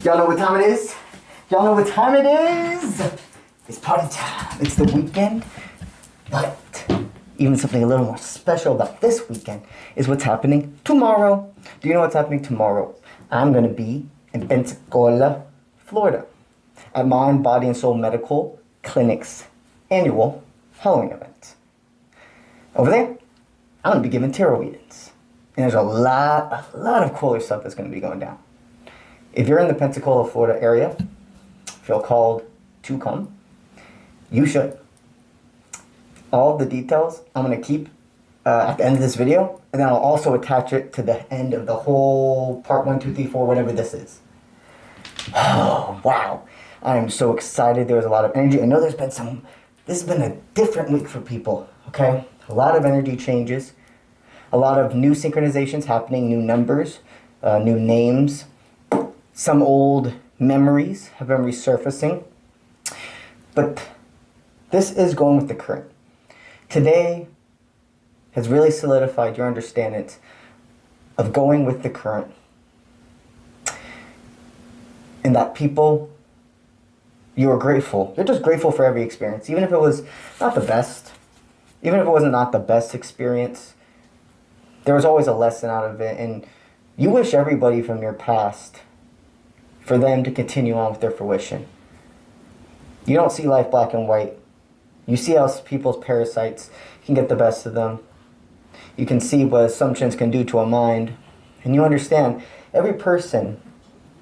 Y'all know what time it is? Y'all know what time it is? It's party time. It's the weekend. But even something a little more special about this weekend is what's happening tomorrow. Do you know what's happening tomorrow? I'm going to be in Pensacola, Florida at Mind, Body, and Soul Medical Clinic's annual Halloween event. Over there, I'm going to be giving tarot readings. And there's a lot of cooler stuff that's going to be going down. If you're in the Pensacola, Florida area, feel called to come, you should. All of the details I'm going to keep at the end of this video, and then I'll also attach it to the end of the whole part 1, 2, 3, 4, whatever this is. Oh, wow. I am so excited. There was a lot of energy. I know this has been a different week for people, okay? A lot of energy changes, a lot of new synchronizations happening, new numbers, new names. Some old memories have been resurfacing. But this is going with the current. Today has really solidified your understanding of going with the current. And that people, you are grateful. You're just grateful for every experience. Even if it was not the best, even if it wasn't not the best experience, there was always a lesson out of it. And you wish everybody from your past for them to continue on with their fruition. You don't see life black and white. You see how people's parasites can get the best of them. You can see what assumptions can do to a mind. And you understand every person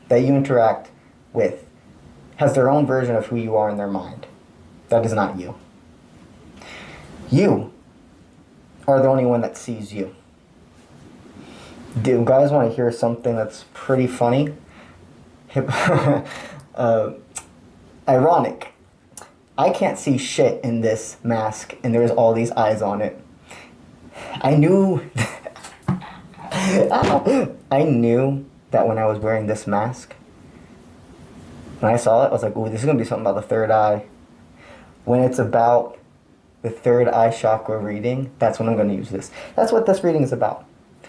that you interact with has their own version of who you are in their mind. That is not you. You are the only one that sees you. Do you guys want to hear something that's pretty funny? Ironic. I can't see shit in this mask, and there's all these eyes on it. I knew I knew that when I was wearing this mask, when I saw it, I was like, ooh, this is going to be something about the third eye. When it's about the third eye chakra reading, that's when I'm going to use this. That's what this reading is about.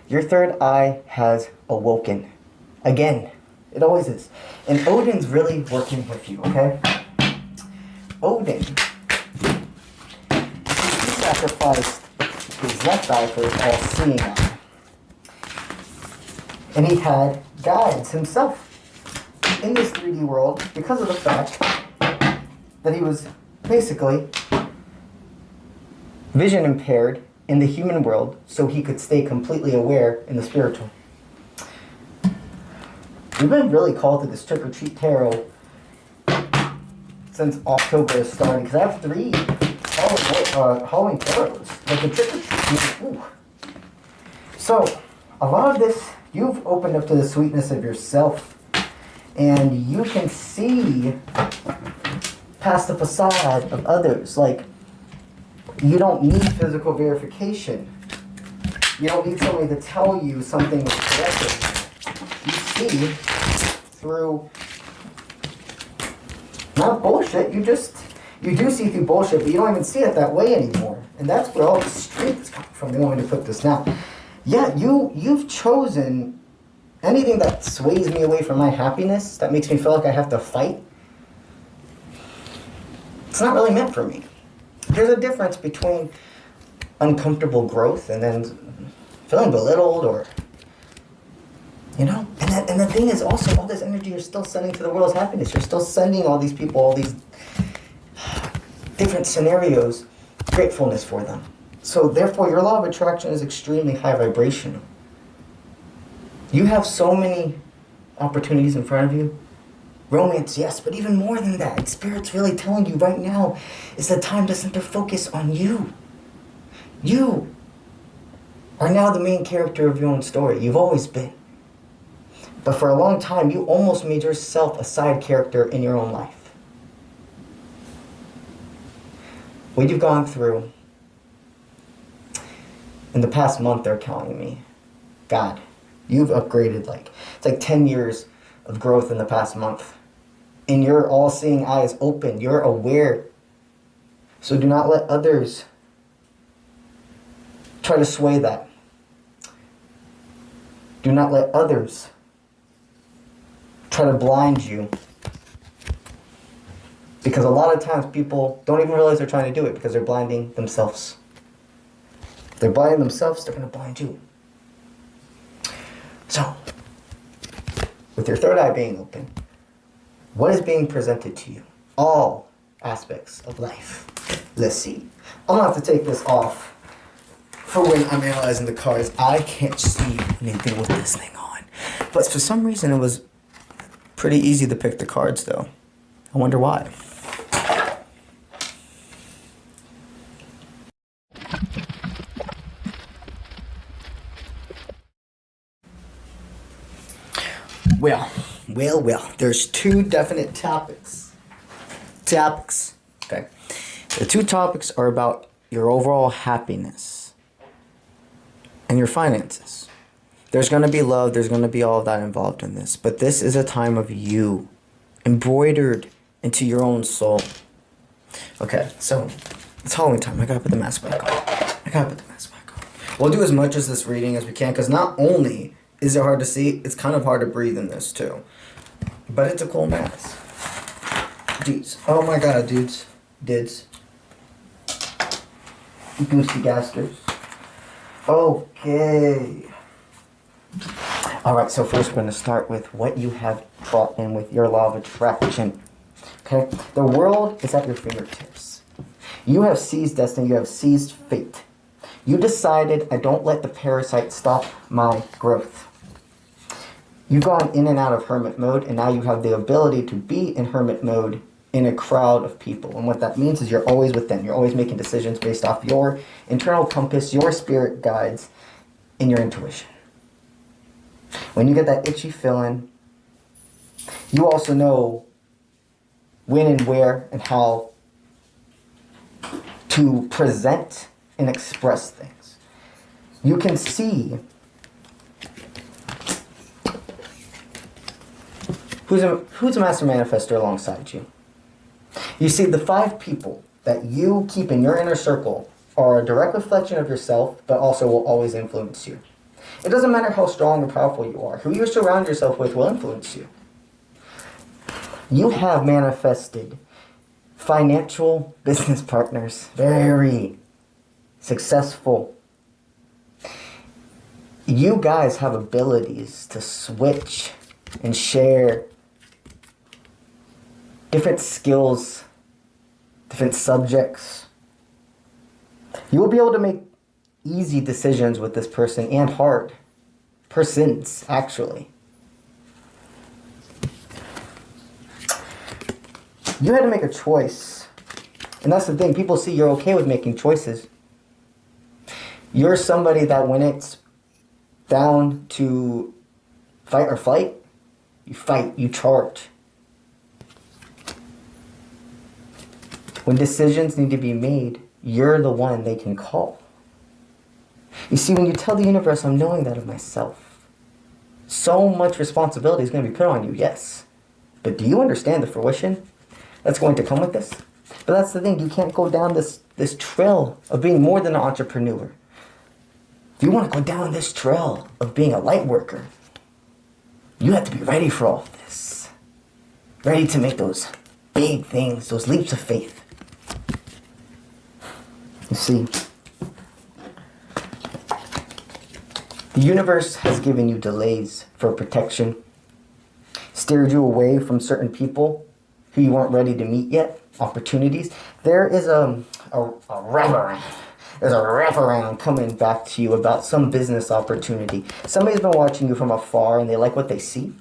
Your third eye has awoken. Again. It always is. And Odin's really working with you, okay? Odin, he sacrificed his left eye for his all-seeing eye. And he had guides himself in this 3D world because of the fact that he was basically vision impaired in the human world so he could stay completely aware in the spiritual. We've been really called to this Trick or Treat Tarot since October is starting, because I have 3 Halloween tarots. Like the Trick or Treat. Ooh. So, a lot of this, you've opened up to the sweetness of yourself, and you can see past the facade of others. Like, you don't need physical verification. You don't need somebody to tell you something is correct. You see through, not bullshit, you do see through bullshit, but you don't even see it that way anymore. And that's where all the strength is coming from. They want me to put this now. Yeah, you've chosen anything that sways me away from my happiness, that makes me feel like I have to fight. It's not really meant for me. There's a difference between uncomfortable growth and then feeling belittled or, you know, and the thing is also all this energy you're still sending to the world's happiness. You're still sending all these people, all these different scenarios, gratefulness for them. So therefore your law of attraction is extremely high vibrational. You have so many opportunities in front of you. Romance, yes, but even more than that, Spirit's really telling you right now is the time to center focus on you. You are now the main character of your own story. You've always been. But for a long time, you almost made yourself a side character in your own life. What you've gone through in the past month, they're telling me, God, you've upgraded it's like 10 years of growth in the past month. And your all-seeing eye is open. You're aware. So do not let others try to sway that. Do not let others try to blind you. Because a lot of times people don't even realize they're trying to do it because they're blinding themselves. If they're blinding themselves, they're going to blind you. So, with your third eye being open, what is being presented to you? All aspects of life. Let's see. I'm going to have to take this off for when I'm analyzing the cards. I can't see anything with this thing on. But for some reason, it was pretty easy to pick the cards, though. I wonder why. Well, there's two definite topics. Okay. The two topics are about your overall happiness and your finances. There's going to be love, there's going to be all of that involved in this, but this is a time of you, embroidered into your own soul. Okay, so it's Halloween time. I gotta put the mask back on. We'll do as much as this reading as we can, because not only is it hard to see, it's kind of hard to breathe in this too. But it's a cool mask. Dudes. Oh my god, dudes. Dids. Goosey Gasters. Okay. Alright, so first we're going to start with what you have brought in with your law of attraction. Okay? The world is at your fingertips. You have seized destiny. You have seized fate. You decided, I don't let the parasite stop my growth. You've gone in and out of hermit mode, and now you have the ability to be in hermit mode in a crowd of people. And what that means is you're always with them. You're always making decisions based off your internal compass, your spirit guides, and your intuition. When you get that itchy feeling, you also know when and where and how to present and express things. You can see who's a master manifester alongside you. You see, the 5 people that you keep in your inner circle are a direct reflection of yourself, but also will always influence you. It doesn't matter how strong or powerful you are. Who you surround yourself with will influence you. You have manifested financial business partners, very successful. You guys have abilities to switch and share different skills, different subjects. You will be able to make easy decisions with this person, and hard persons, actually. You had to make a choice. And that's the thing. People see you're okay with making choices. You're somebody that when it's down to fight or flight, you fight, you charge. When decisions need to be made, you're the one they can call. You see, when you tell the universe, I'm knowing that of myself, so much responsibility is going to be put on you, yes. But do you understand the fruition that's going to come with this? But that's the thing, you can't go down this trail of being more than an entrepreneur. If you want to go down this trail of being a light worker, you have to be ready for all of this. Ready to make those big things, those leaps of faith. You see, the universe has given you delays for protection, steered you away from certain people who you weren't ready to meet yet, opportunities. There is a wraparound. There's a wraparound coming back to you about some business opportunity. Somebody's been watching you from afar and they like what they see.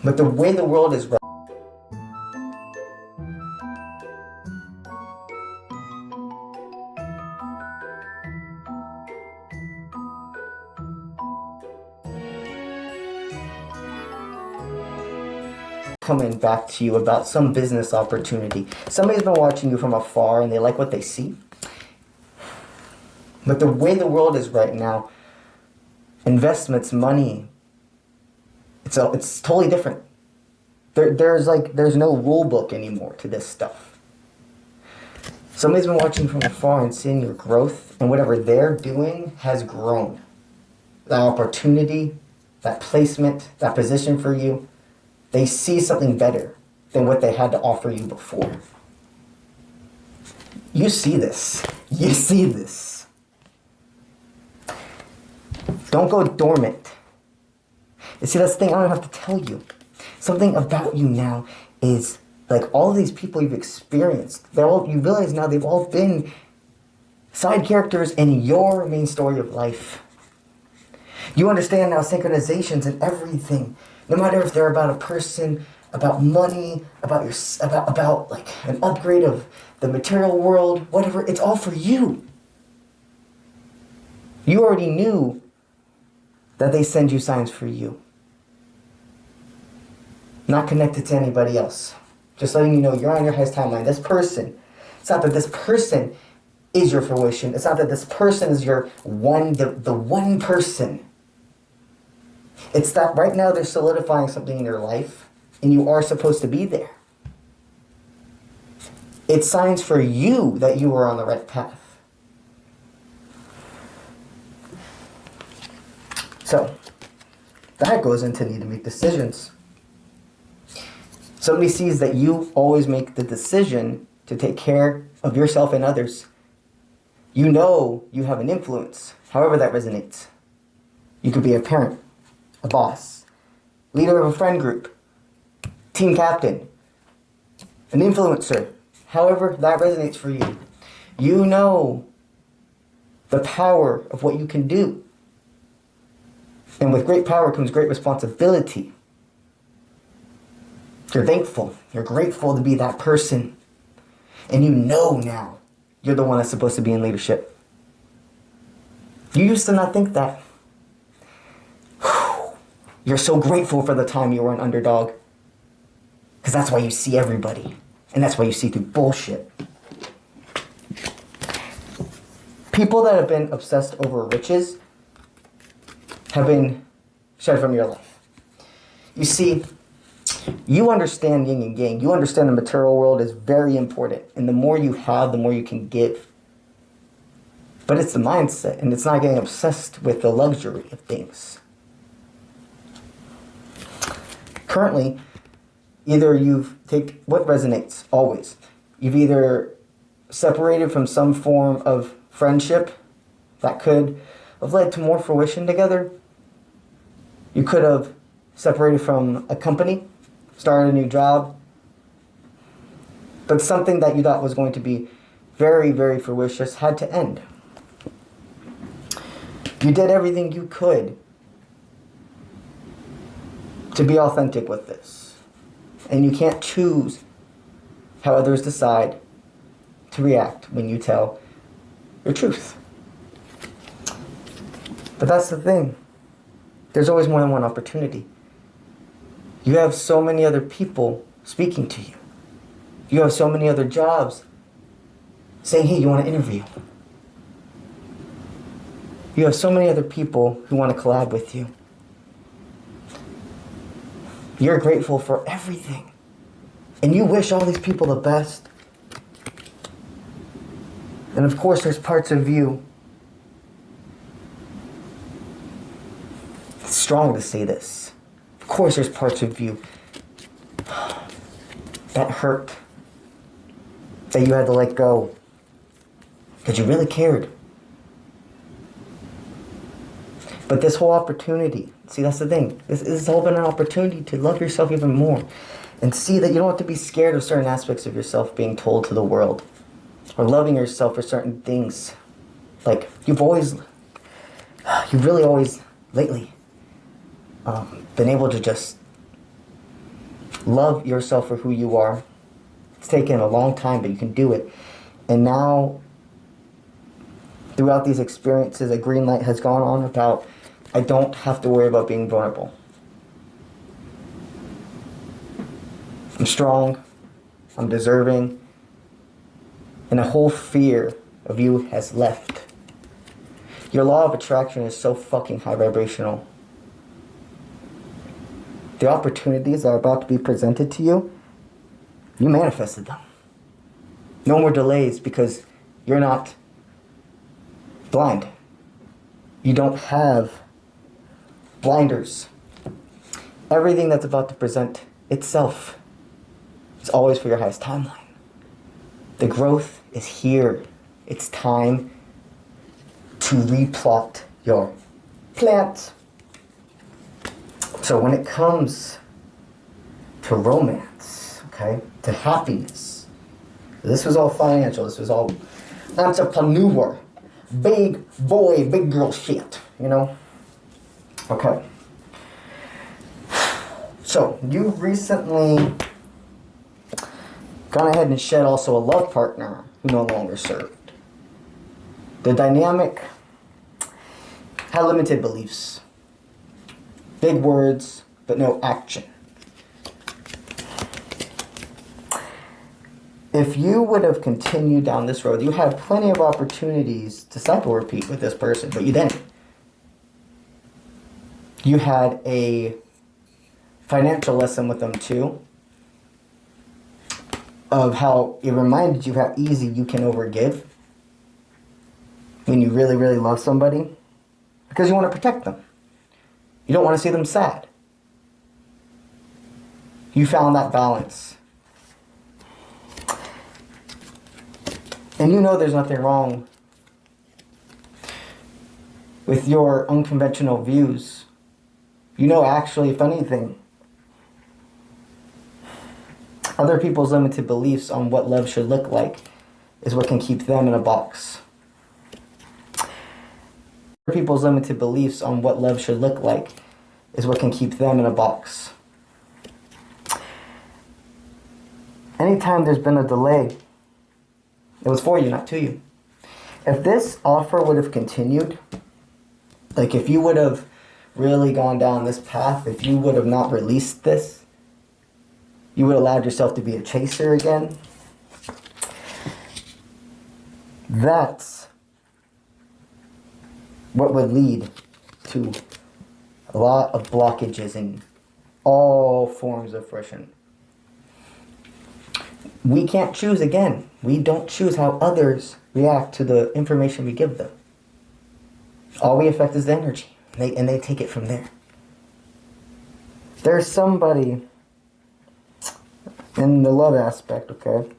But the way the world is coming back to you about some business opportunity. Somebody's been watching you from afar and they like what they see. But the way the world is right now, investments, money, it's totally different. There's no rule book anymore to this stuff. Somebody's been watching from afar and seeing your growth, and whatever they're doing has grown. The opportunity that placement, that position for you, they see something better than what they had to offer you before. You see this. You see this. Don't go dormant. You see, that's the thing I don't have to tell you. Something about you now is like all these people you've experienced, you realize now they've all been side characters in your main story of life. You understand now synchronizations and everything. No matter if they're about a person, about money, about like an upgrade of the material world, whatever, it's all for you. You already knew that they send you signs for you. Not connected to anybody else. Just letting you know you're on your highest timeline. This person, it's not that this person is your fruition. It's not that this person is your the one person. It's that right now they're solidifying something in your life and you are supposed to be there. It's signs for you that you are on the right path. So, that goes into need to make decisions. Somebody sees that you always make the decision to take care of yourself and others. You know you have an influence, however that resonates. You could be a parent, a boss, leader of a friend group, team captain, an influencer, however that resonates for you. You know the power of what you can do. And with great power comes great responsibility. You're thankful. You're grateful to be that person. And you know now you're the one that's supposed to be in leadership. You used to not think that. You're so grateful for the time you were an underdog. Because that's why you see everybody. And that's why you see through bullshit. People that have been obsessed over riches have been shed from your life. You see, you understand yin and yang. You understand the material world is very important. And the more you have, the more you can give. But it's the mindset, and it's not getting obsessed with the luxury of things. Currently, either what resonates always? You've either separated from some form of friendship that could have led to more fruition together. You could have separated from a company, started a new job, but something that you thought was going to be very, very fruitious had to end. You did everything you could to be authentic with this. And you can't choose how others decide to react when you tell your truth. But that's the thing. There's always more than one opportunity. You have so many other people speaking to you. You have so many other jobs saying, hey, you want to interview? You have so many other people who want to collab with you. You're grateful for everything. And you wish all these people the best. And of course, there's parts of you. It's strong to say this. Of course, there's parts of you that hurt, that you had to let go, because you really cared. But this whole opportunity, see, that's the thing. This has all been an opportunity to love yourself even more and see that you don't have to be scared of certain aspects of yourself being told to the world or loving yourself for certain things. Like, you've really always, lately, been able to just love yourself for who you are. It's taken a long time, but you can do it. And now, throughout these experiences, a green light has gone on about, I don't have to worry about being vulnerable. I'm strong, I'm deserving, and a whole fear of you has left. Your law of attraction is so fucking high vibrational. The opportunities that are about to be presented to you, you manifested them. No more delays because you're not blind. You don't have blinders everything that's about to present itself is always for your highest timeline. The growth is here. It's time to replot your plans. So when it comes to romance, okay, to happiness, this was all financial, this was all entrepreneur, big boy, big girl shit, you know? Okay. So, you've recently gone ahead and shed also a love partner who no longer served. The dynamic had limited beliefs. Big words, but no action. If you would have continued down this road, you had plenty of opportunities to cycle repeat with this person, but you didn't. You had a financial lesson with them too, of how it reminded you how easy you can overgive when you really, really love somebody, because you want to protect them. You don't want to see them sad. You found that balance. And you know there's nothing wrong with your unconventional views. You know, actually, if anything, other people's limited beliefs on what love should look like is what can keep them in a box. Other people's limited beliefs on what love should look like is what can keep them in a box. Anytime there's been a delay, it was for you, not to you. If this offer would have continued, like if you would have really gone down this path, if you would have not released this, you would have allowed yourself to be a chaser again, that's what would lead to a lot of blockages in all forms of fruition. We can't choose again. We don't choose how others react to the information we give them. All we affect is the energy, and they take it from there. There's somebody in the love aspect, okay,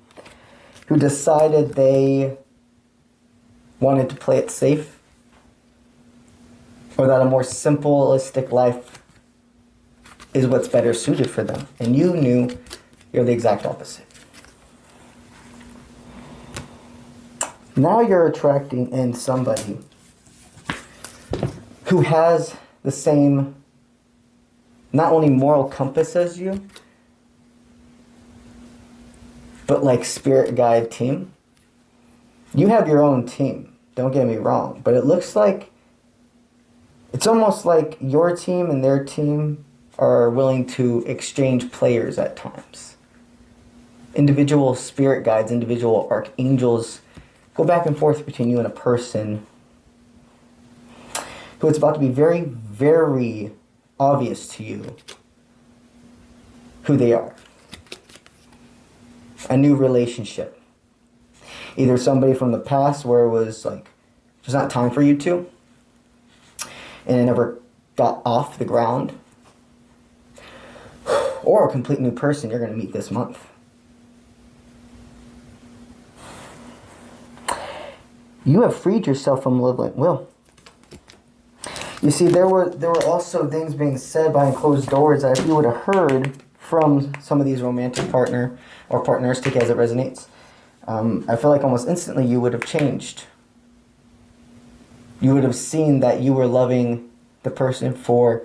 who decided they wanted to play it safe, or that a more simplistic life is what's better suited for them. And you knew you're the exact opposite. Now you're attracting in somebody who has the same, not only moral compass as you, but like spirit guide team. You have your own team, don't get me wrong, but it looks like, it's almost like your team and their team are willing to exchange players at times. Individual spirit guides, individual archangels go back and forth between you and a person who it's about to be very, very obvious to you who they are. A new relationship. Either somebody from the past where it was like, there's not time for you two, and it never got off the ground, or a complete new person you're going to meet this month. You have freed yourself from malevolent will. You see, there were also things being said behind closed doors that if you would have heard from some of these romantic partner or partners, take it as it resonates, I feel like almost instantly you would have changed. You would have seen that you were loving the person for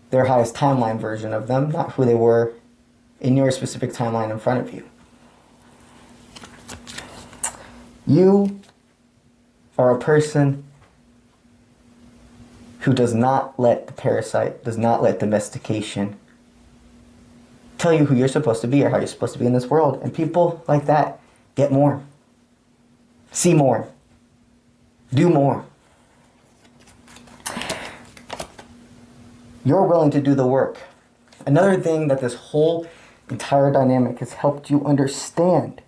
their highest timeline version of them, not who they were in your specific timeline in front of you. You are a person who does not let the parasite, does not let domestication tell you who you're supposed to be or how you're supposed to be in this world. And people like that get more, see more, do more. You're willing to do the work. Another thing that this whole entire dynamic has helped you understand,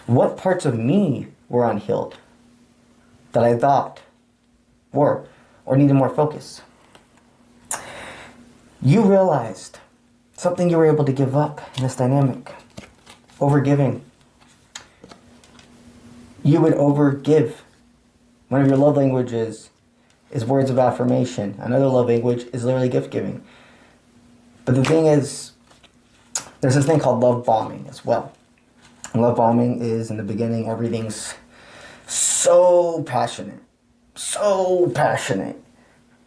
what parts of me were unhealed that I thought were or needed more focus. You realized something you were able to give up in this dynamic. Overgiving. You would overgive. One of your love languages is words of affirmation. Another love language is literally gift giving. But the thing is, there's this thing called love bombing as well. And love bombing is, in the beginning, everything's so passionate. So passionate.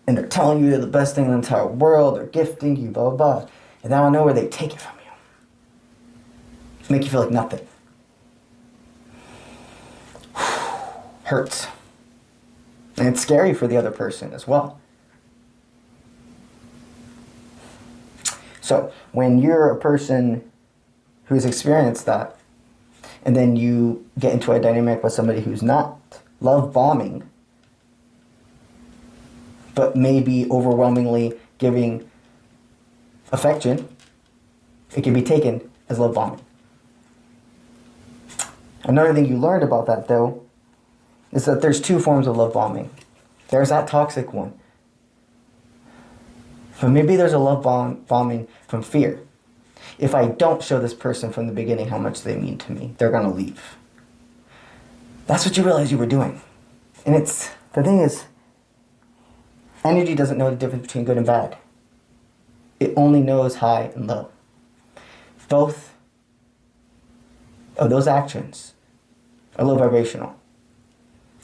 And they're telling you they're the best thing in the entire world. They're gifting you, blah, blah, blah. And then out of nowhere, they take it from you. Make you feel like nothing. Hurts. And it's scary for the other person as well. So, when you're a person who's experienced that, and then you get into a dynamic with somebody who's not love bombing, but maybe overwhelmingly giving affection, it can be taken as love bombing. Another thing you learned about that, though, is that there's two forms of love bombing. There's that toxic one. But maybe there's a love bombing from fear. If I don't show this person from the beginning how much they mean to me, they're going to leave. That's what you realize you were doing. And the thing is, energy doesn't know the difference between good and bad. It only knows high and low. Both of those actions are low vibrational.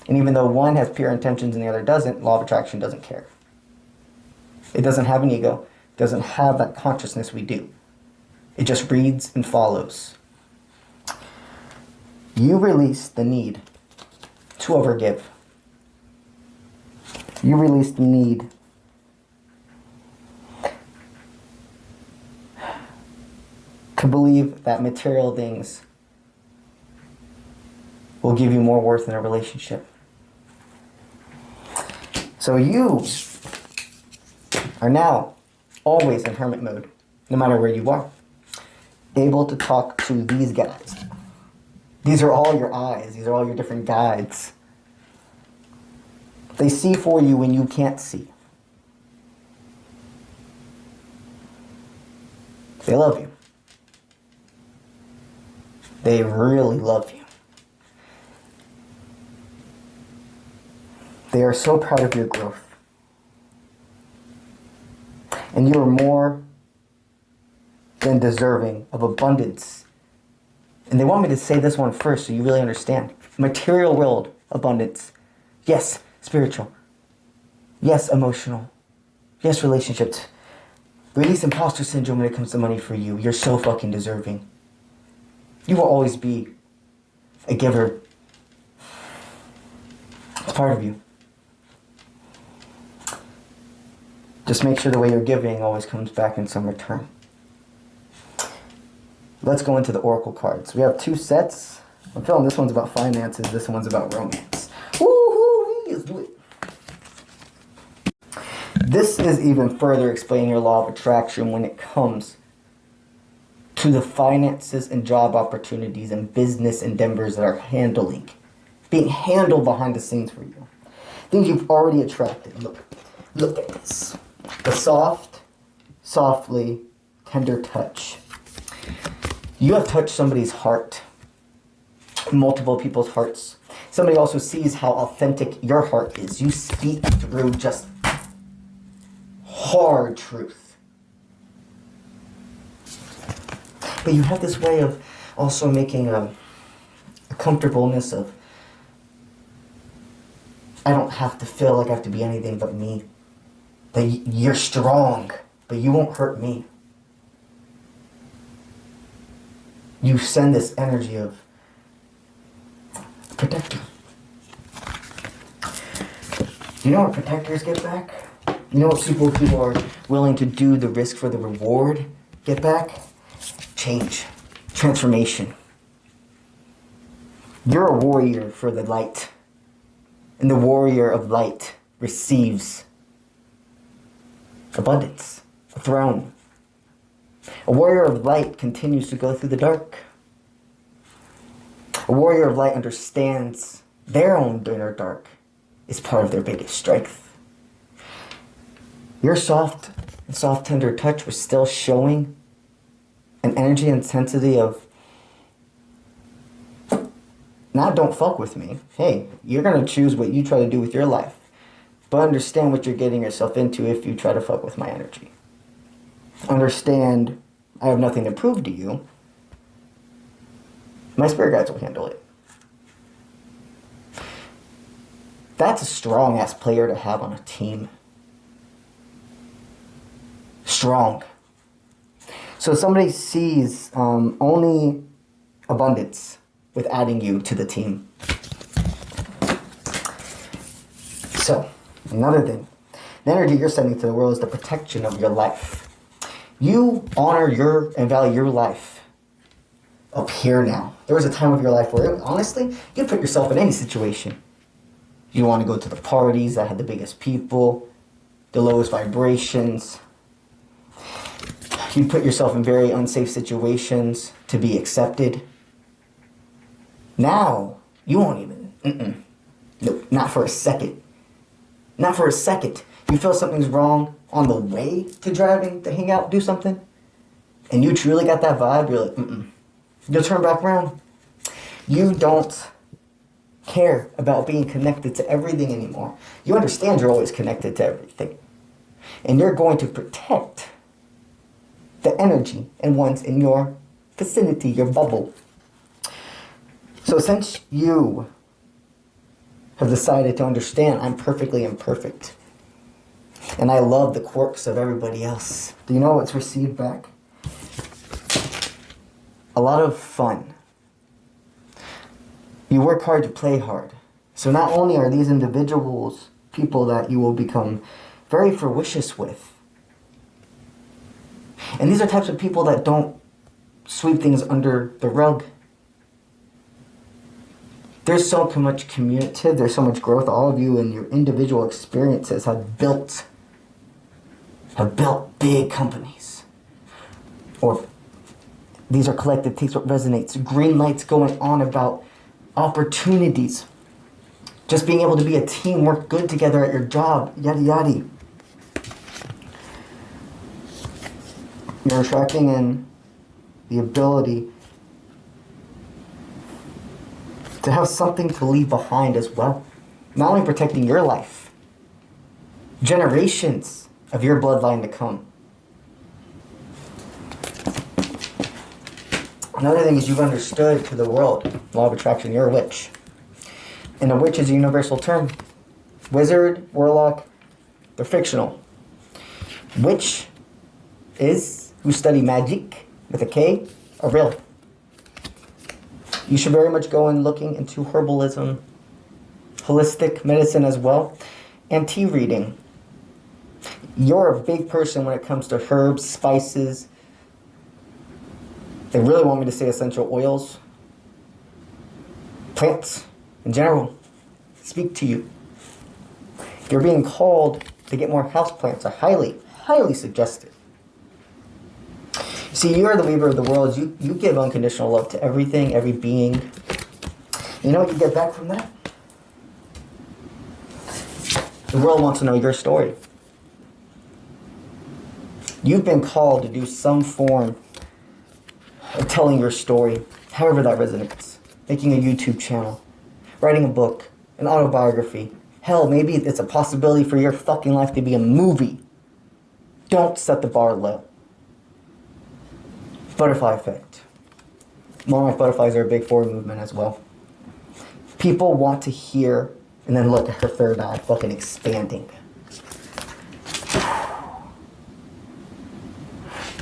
And even though one has pure intentions and the other doesn't, law of attraction doesn't care. It doesn't have an ego. It doesn't have that consciousness we do. It just reads and follows. You release the need to overgive. You release the need to believe that material things will give you more worth in a relationship. So you are now always in hermit mode, no matter where you are. Able to talk to these guys. These are all your eyes. These are all your different guides. They see for you when you can't see. They love you. They really love you. They are so proud of your growth. And you are more than deserving of abundance. And they want me to say this one first so you really understand. Material world abundance. Yes, spiritual. Yes, emotional. Yes, relationships. Release imposter syndrome when it comes to money for you. You're so fucking deserving. You will always be a giver. It's part of you. Just make sure the way you're giving always comes back in some return. Let's go into the oracle cards. We have two sets. I'm feeling this one's about finances, this one's about romance. Woo-hoo, let's do it. This is even further explaining your law of attraction when it comes to the finances and job opportunities and business endeavors that are being handled behind the scenes for you. Things you've already attracted. Look at this. The softly tender touch. You have touched somebody's heart. Multiple people's hearts. Somebody also sees how authentic your heart is. You speak through just hard truth. But you have this way of also making a comfortableness of, I don't have to feel like I have to be anything but me. That you're strong, but you won't hurt me. You send this energy of protector. You know what protectors get back? You know what people who are willing to do the risk for the reward get back? Change. Transformation. You're a warrior for the light. And the warrior of light receives abundance, a throne. A warrior of light continues to go through the dark. A warrior of light understands their own inner dark is part of their biggest strength. You're soft and soft, tender touch was still showing an energy intensity of, not don't fuck with me. Hey, you're going to choose what you try to do with your life. But understand what you're getting yourself into if you try to fuck with my energy. Understand I have nothing to prove to you. My spirit guides will handle it. That's a strong-ass player to have on a team. Strong. So somebody sees only abundance with adding you to the team. So, another thing. The energy you're sending to the world is the protection of your life. You honor and value your life up here now. There was a time of your life where, honestly, you put yourself in any situation. You want to go to the parties that had the biggest people, the lowest vibrations. You put yourself in very unsafe situations to be accepted. Now, you won't even, no, not for a second. Not for a second. You feel something's wrong on the way to driving, to hang out, do something, and you truly got that vibe, you're like, you'll turn back around. You don't care about being connected to everything anymore. You understand you're always connected to everything. And you're going to protect the energy and ones in your vicinity, your bubble. So since you have decided to understand I'm perfectly imperfect, and I love the quirks of everybody else, do you know what's received back? A lot of fun. You work hard to play hard. So not only are these individuals people that you will become very fruitious with, and these are types of people that don't sweep things under the rug. There's so much communicative, there's so much growth. All of you and your individual experiences have built big companies. Or these are collective takes what resonates. Green lights going on about opportunities. Just being able to be a team, work good together at your job, yada yada. You're attracting in the ability to have something to leave behind as well. Not only protecting your life, generations of your bloodline to come. Another thing is you've understood to the world, law of attraction, you're a witch. And a witch is a universal term. Wizard, warlock, they're fictional. Witch is who study magic with a K, are real. You should very much go in looking into herbalism, holistic medicine as well, and tea reading. You're a big person when it comes to herbs, spices. They really want me to say essential oils. Plants in general speak to you. You're being called to get more houseplants. I highly suggest it. See, you're the weaver of the world. You give unconditional love to everything, every being. You know what you get back from that? The world wants to know your story. You've been called to do some form of telling your story, however that resonates. Making a YouTube channel, writing a book, an autobiography. Hell, maybe it's a possibility for your fucking life to be a movie. Don't set the bar low. Butterfly effect. Monarch butterflies are a big forward movement as well. People want to hear and then look at her third eye fucking expanding.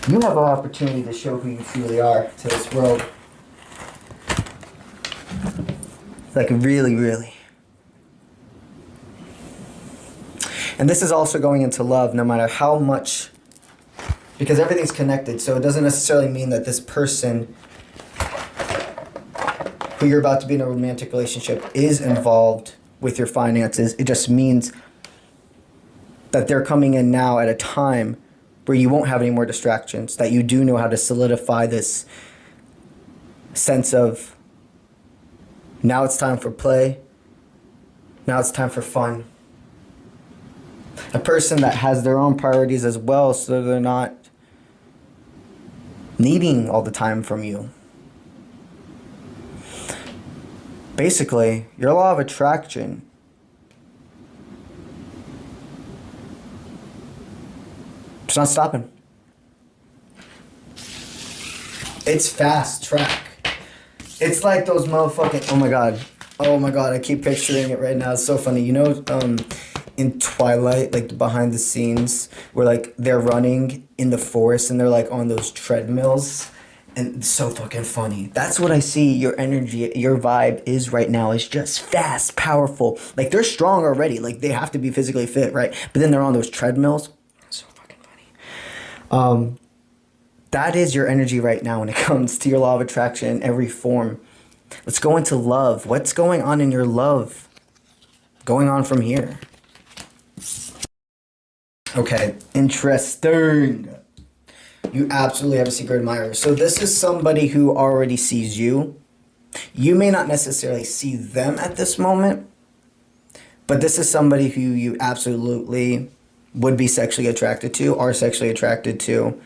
You have an opportunity to show who you truly are to this world. Like really, really. And this is also going into love, no matter how much, because everything's connected, so it doesn't necessarily mean that this person who you're about to be in a romantic relationship is involved with your finances. It just means that they're coming in now at a time where you won't have any more distractions, that you do know how to solidify this sense of now it's time for play, now it's time for fun. A person that has their own priorities as well, so they're not needing all the time from you. Basically, your law of attraction it's not stopping. It's fast track. It's like those motherfucking oh my god, I keep picturing it right now. It's so funny. You know, in Twilight, like behind the scenes where like they're running in the forest and they're like on those treadmills, and it's so fucking funny. That's what I see your energy, your vibe is right now. Is just fast, powerful. Like they're strong already. Like they have to be physically fit, right? But then they're on those treadmills. So fucking funny. That is your energy right now when it comes to your law of attraction in every form. Let's go into love. What's going on in your love? Going on from here. Okay, interesting. You absolutely have a secret admirer. So this is somebody who already sees you. You may not necessarily see them at this moment, but this is somebody who you absolutely would be sexually attracted to, are sexually attracted to.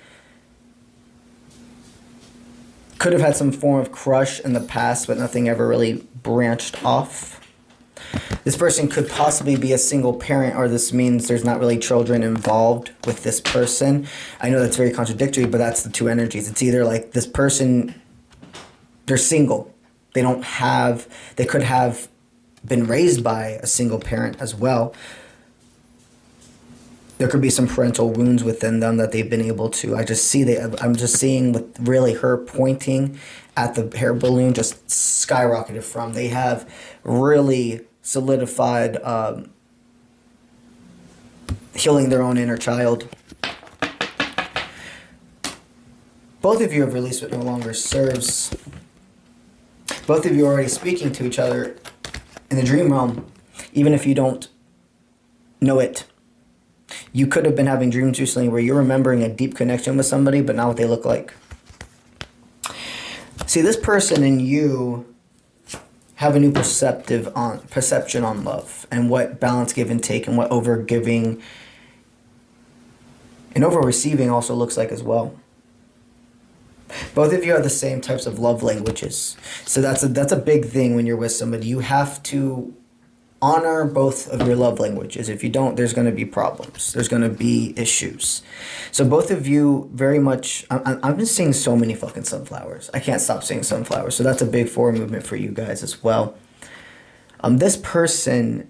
Could have had some form of crush in the past, but nothing ever really branched off. This person could possibly be a single parent, or this means there's not really children involved with this person. I know that's very contradictory, but that's the two energies. It's either like this person, they're single. They could have been raised by a single parent as well. There could be some parental wounds within them that they've been able to. I'm just seeing with really her pointing at the hair balloon just skyrocketed from. They have really solidified healing their own inner child. Both of you have released what no longer serves. Both of you are already speaking to each other in the dream realm, even if you don't know it. You could have been having dreams recently where you're remembering a deep connection with somebody, but not what they look like. See, this person and you have a new perception on love and what balance, give and take, and what over giving and over receiving also looks like as well. Both of you have the same types of love languages. So that's a big thing when you're with somebody. You have to honor both of your love languages. If you don't, there's going to be problems. There's going to be issues. So both of you very much... I'm just seeing so many fucking sunflowers. I can't stop seeing sunflowers. So that's a big forward movement for you guys as well. This person,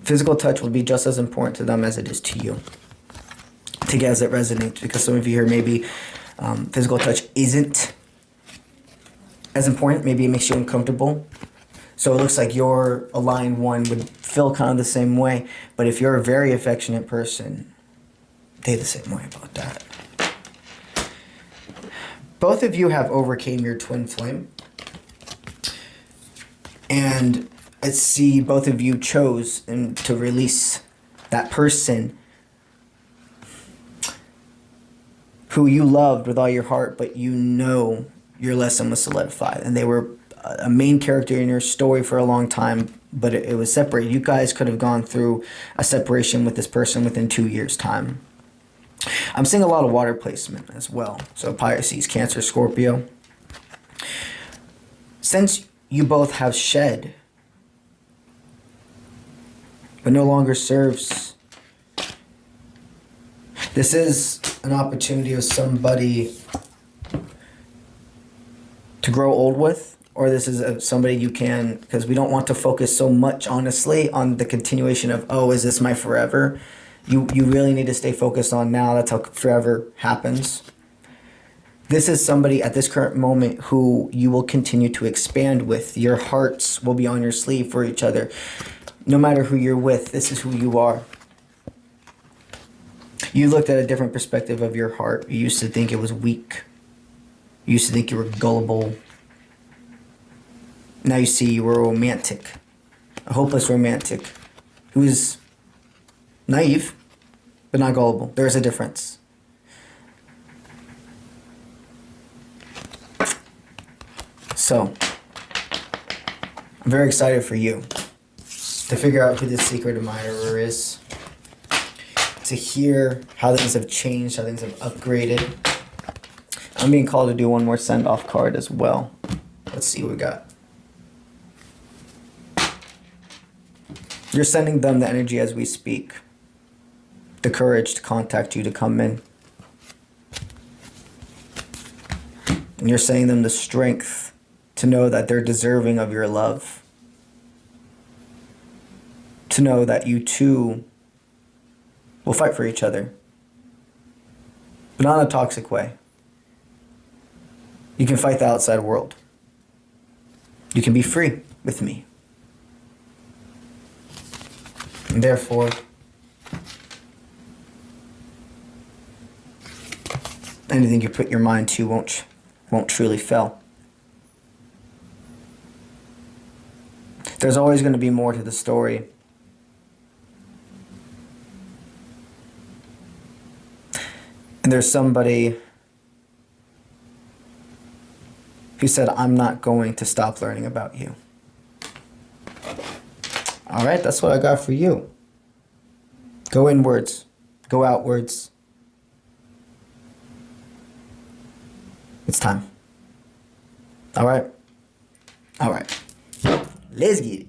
physical touch will be just as important to them as it is to you. Together as it resonates. Because some of you here maybe physical touch isn't as important. Maybe it makes you uncomfortable. So it looks like your aligned one would feel kind of the same way. But if you're a very affectionate person, they're the same way about that. Both of you have overcame your twin flame. And I see both of you chose to release that person who you loved with all your heart, but you know your lesson was solidified. And they were a main character in your story for a long time, but it was separated. You guys could have gone through a separation with this person within 2 years' time. I'm seeing a lot of water placement as well. So Pisces, Cancer, Scorpio. Since you both have shed, but no longer serves, this is an opportunity of somebody to grow old with. Or this is somebody you can, because we don't want to focus so much, honestly, on the continuation of, oh, is this my forever? You really need to stay focused on now. That's how forever happens. This is somebody at this current moment who you will continue to expand with. Your hearts will be on your sleeve for each other. No matter who you're with, this is who you are. You looked at a different perspective of your heart. You used to think it was weak. You used to think you were gullible. Now you see you were a romantic, a hopeless romantic, who is naive, but not gullible. There is a difference. So, I'm very excited for you to figure out who this secret admirer is. to hear how things have changed, how things have upgraded. I'm being called to do one more send-off card as well. Let's see what we got. You're sending them the energy as we speak. The courage to contact you, to come in. And you're sending them the strength to know that they're deserving of your love. To know that you too will fight for each other. But not in a toxic way. You can fight the outside world. You can be free with me. And therefore, anything you put your mind to won't truly fail. There's always going to be more to the story. And there's somebody who said, I'm not going to stop learning about you. All right, that's what I got for you. Go inwards. Go outwards. It's time. All right. All right. Let's get it.